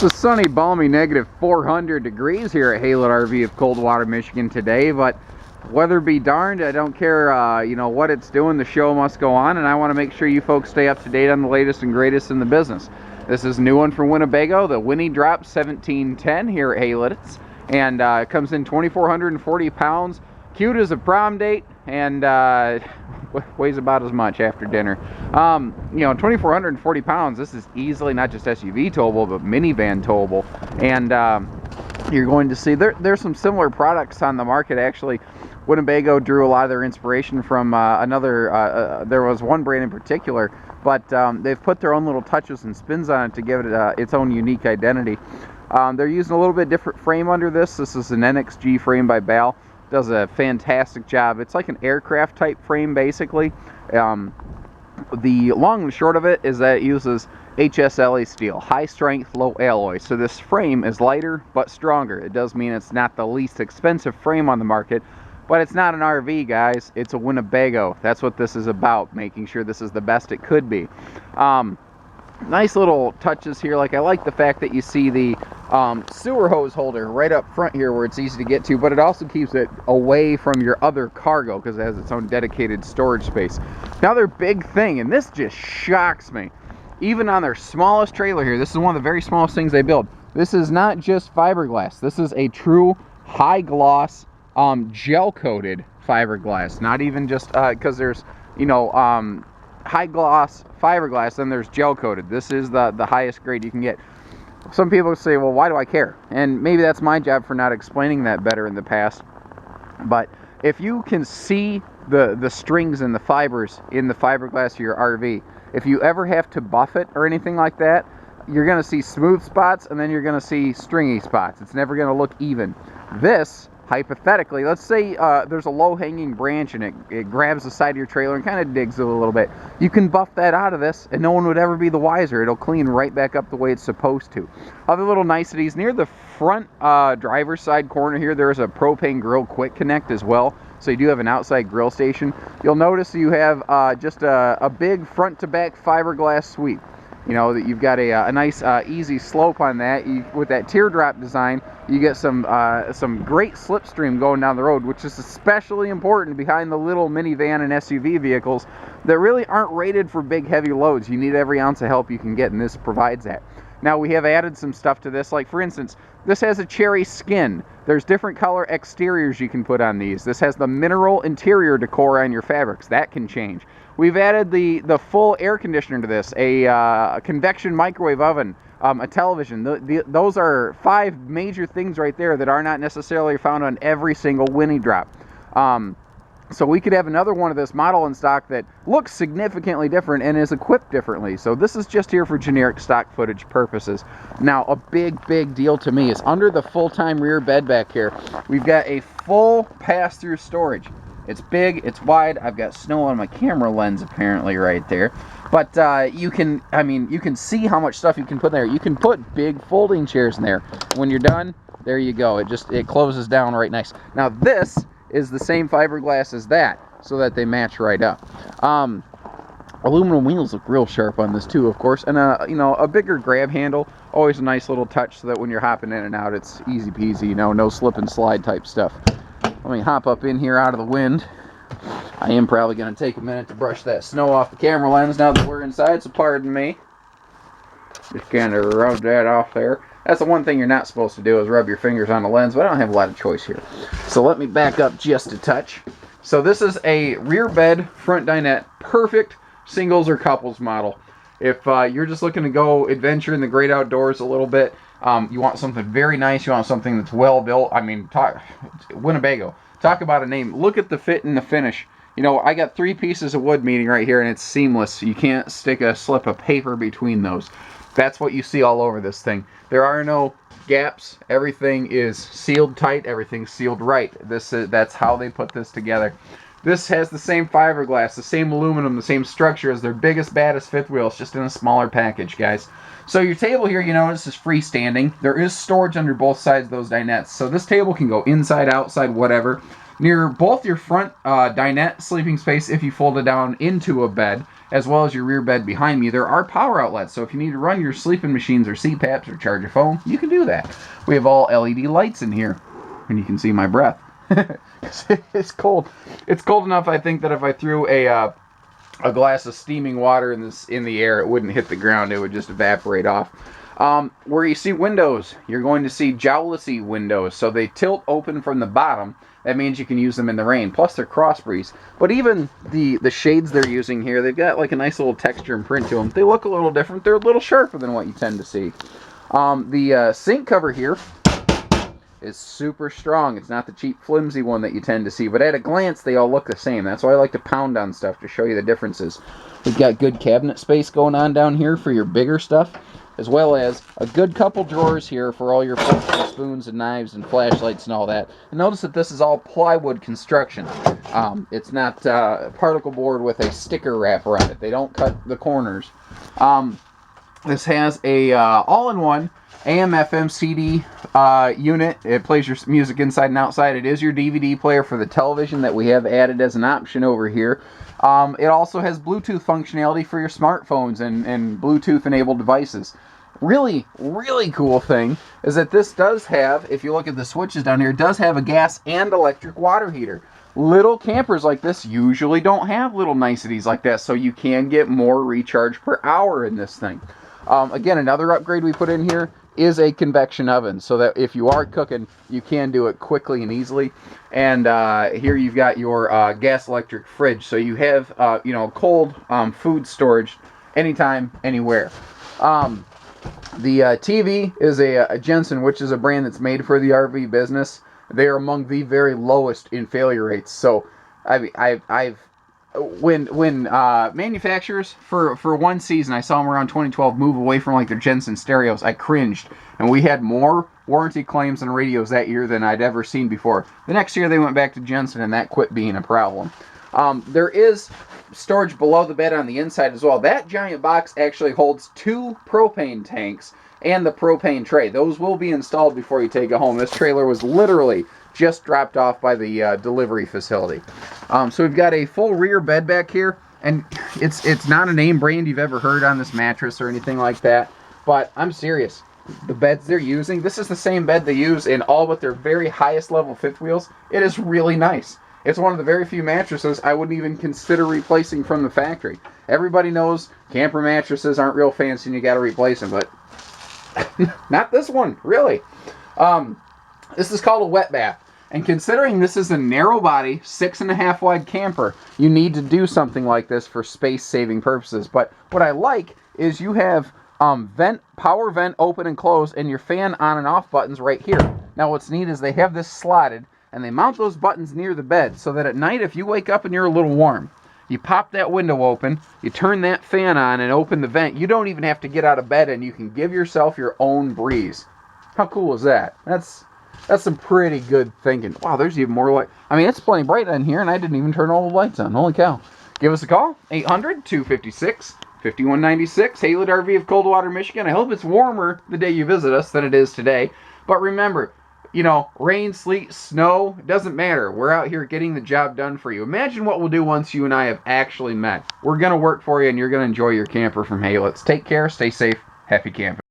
It's a sunny, balmy, negative 400 degrees here at Haylett RV of Coldwater, Michigan today, but weather be darned, I don't care you know what it's doing, the show must go on, and I want to make sure you folks stay up to date on the latest and greatest in the business. This is a new one from Winnebago, the Winnie Drop 1710 here at Haylett's, and it comes in 2,440 pounds, cute as a prom date, and weighs about as much after dinner. You know, 2,440 pounds, this is easily not just SUV towable, but minivan towable, and you're going to see there's some similar products on the market. Actually, Winnebago drew a lot of their inspiration from there was one brand in particular, but they've put their own little touches and spins on it to give it its own unique identity. They're using a little bit different frame under this. This is an NXG frame by Bal. Does a fantastic job. It's like an aircraft type frame basically. The long and short of it is that it uses HSLA steel, high strength, low alloy. So this frame is lighter but stronger. It does mean it's not the least expensive frame on the market, but it's not an RV, guys. It's a Winnebago. That's what this is about, making sure this is the best it could be. Nice little touches here. Like, I like the fact that you see the sewer hose holder right up front here where it's easy to get to, but it also keeps it away from your other cargo because it has its own dedicated storage space. Now, their big thing, and this just shocks me, even on their smallest trailer here, this is one of the very smallest things they build. This is not just fiberglass. This is a true high gloss gel coated fiberglass. Not even just because there's, you know, high gloss fiberglass, then there's gel coated. This is the highest grade you can get. Some people say, well, why do I care? And maybe that's my job for not explaining that better in the past. But if you can see the strings and the fibers in the fiberglass of your RV, if you ever have to buff it or anything like that, you're going to see smooth spots and then you're going to see stringy spots. It's never going to look even. This, hypothetically, let's say there's a low-hanging branch and it grabs the side of your trailer and kind of digs it a little bit. You can buff that out of this and no one would ever be the wiser. It'll clean right back up the way it's supposed to. Other little niceties, near the front driver's side corner here, there is a propane grill quick connect as well. So you do have an outside grill station. You'll notice you have just a big front-to-back fiberglass sweep. You know, that you've got a nice easy slope on that. With that teardrop design, you get some great slipstream going down the road, which is especially important behind the little minivan and SUV vehicles that really aren't rated for big heavy loads. You need every ounce of help you can get, and this provides that. Now, we have added some stuff to this, like for instance, this has a cherry skin. There's different color exteriors you can put on these. This has the mineral interior decor on your fabrics. That can change. We've added the full air conditioner to this, a convection microwave oven, a television. Those are 5 major things right there that are not necessarily found on every single Winnie Drop. So we could have another one of this model in stock that looks significantly different and is equipped differently. So this is just here for generic stock footage purposes. Now, a big deal to me is under the full-time rear bed back here, we've got a full pass-through storage. It's big, it's wide. I've got snow on my camera lens apparently right there. But you can see how much stuff you can put there. You can put big folding chairs in there. When you're done, there you go. It closes down right nice. Now this is the same fiberglass as that, so that they match right up. Aluminum wheels look real sharp on this too, of course, and you know, a bigger grab handle, always a nice little touch, so that when you're hopping in and out, it's easy peasy, you know, no slip and slide type stuff. Let me hop up in here out of the wind. I am probably going to take a minute to brush that snow off the camera lens now that we're inside, so pardon me. Just kind of rub that off there. That's the one thing you're not supposed to do, is rub your fingers on the lens, but I don't have a lot of choice here. So let me back up just a touch. So this is a rear bed front dinette, perfect singles or couples model. If you're just looking to go adventure in the great outdoors a little bit, you want something very nice, you want something that's well built. I mean, Winnebago, talk about a name. Look at the fit and the finish. You know, I got 3 pieces of wood meeting right here, and it's seamless. You can't stick a slip of paper between those. That's what you see all over this thing. There are no gaps. Everything is sealed tight. Everything's sealed right. That's how they put this together. This has the same fiberglass, the same aluminum, the same structure as their biggest, baddest fifth wheel. It's just in a smaller package, guys. So your table here, you notice, is freestanding. There is storage under both sides of those dinettes. So this table can go inside, outside, whatever. Near both your front dinette sleeping space, if you fold it down into a bed, as well as your rear bed behind me, there are power outlets. So if you need to run your sleeping machines or CPAPs or charge your phone, you can do that. We have all LED lights in here, and you can see my breath. It's cold. It's cold enough, I think, that if I threw a glass of steaming water in the air, it wouldn't hit the ground. It would just evaporate off. Where you see windows, you're going to see jowlery windows. So they tilt open from the bottom. That means you can use them in the rain. Plus they're cross breeze. But even the shades they're using here, they've got like a nice little texture and print to them. They look a little different. They're a little sharper than what you tend to see. The sink cover here is super strong. It's not the cheap flimsy one that you tend to see, but at a glance they all look the same. That's why I like to pound on stuff to show you the differences. We've got good cabinet space going on down here for your bigger stuff, as well as a good couple drawers here for all your forks and spoons and knives and flashlights and all that. And notice that this is all plywood construction. It's not particle board with a sticker wrap around it. They don't cut the corners. This has a all-in-one AM, FM, CD unit. It plays your music inside and outside. It is your DVD player for the television that we have added as an option over here. It also has Bluetooth functionality for your smartphones and Bluetooth-enabled devices. Really, really cool thing is that this does have, if you look at the switches down here, it does have a gas and electric water heater. Little campers like this usually don't have little niceties like that, so you can get more recharge per hour in this thing. Again, another upgrade we put in here is a convection oven, so that if you are cooking, you can do it quickly and easily. And here you've got your gas electric fridge, so you have cold food storage anytime, anywhere. The TV is a Jensen, which is a brand that's made for the RV business. They are among the very lowest in failure rates. So when manufacturers for one season, I saw them around 2012 move away from like their Jensen stereos, I cringed. And we had more warranty claims on radios that year than I'd ever seen before. The next year they went back to Jensen, and that quit being a problem. There is storage below the bed on the inside as well. That giant box actually holds 2 propane tanks and the propane tray. Those will be installed before you take it home. This trailer was literally just dropped off by the delivery facility. So we've got a full rear bed back here, and it's not a name brand you've ever heard on this mattress or anything like that, but I'm serious. The beds they're using, this is the same bed they use in all but their very highest level fifth wheels. It is really nice. It's one of the very few mattresses I wouldn't even consider replacing from the factory. Everybody knows camper mattresses aren't real fancy and you got to replace them, but not this one, really. This is called a wet bath. And considering this is a narrow body, 6.5 wide camper, you need to do something like this for space saving purposes. But what I like is you have power vent open and close, and your fan on and off buttons right here. Now what's neat is they have this slotted, and they mount those buttons near the bed so that at night if you wake up and you're a little warm, you pop that window open, you turn that fan on and open the vent. You don't even have to get out of bed, and you can give yourself your own breeze. How cool is that? That's some pretty good thinking. Wow, there's even more light. I mean, it's plenty bright in here, and I didn't even turn all the lights on. Holy cow. Give us a call, 800-256-5196, Haylett RV of Coldwater, Michigan. I hope it's warmer the day you visit us than it is today. But remember, rain, sleet, snow, it doesn't matter. We're out here getting the job done for you. Imagine what we'll do once you and I have actually met. We're going to work for you, and you're going to enjoy your camper from Haylett's. Take care, stay safe, happy camping.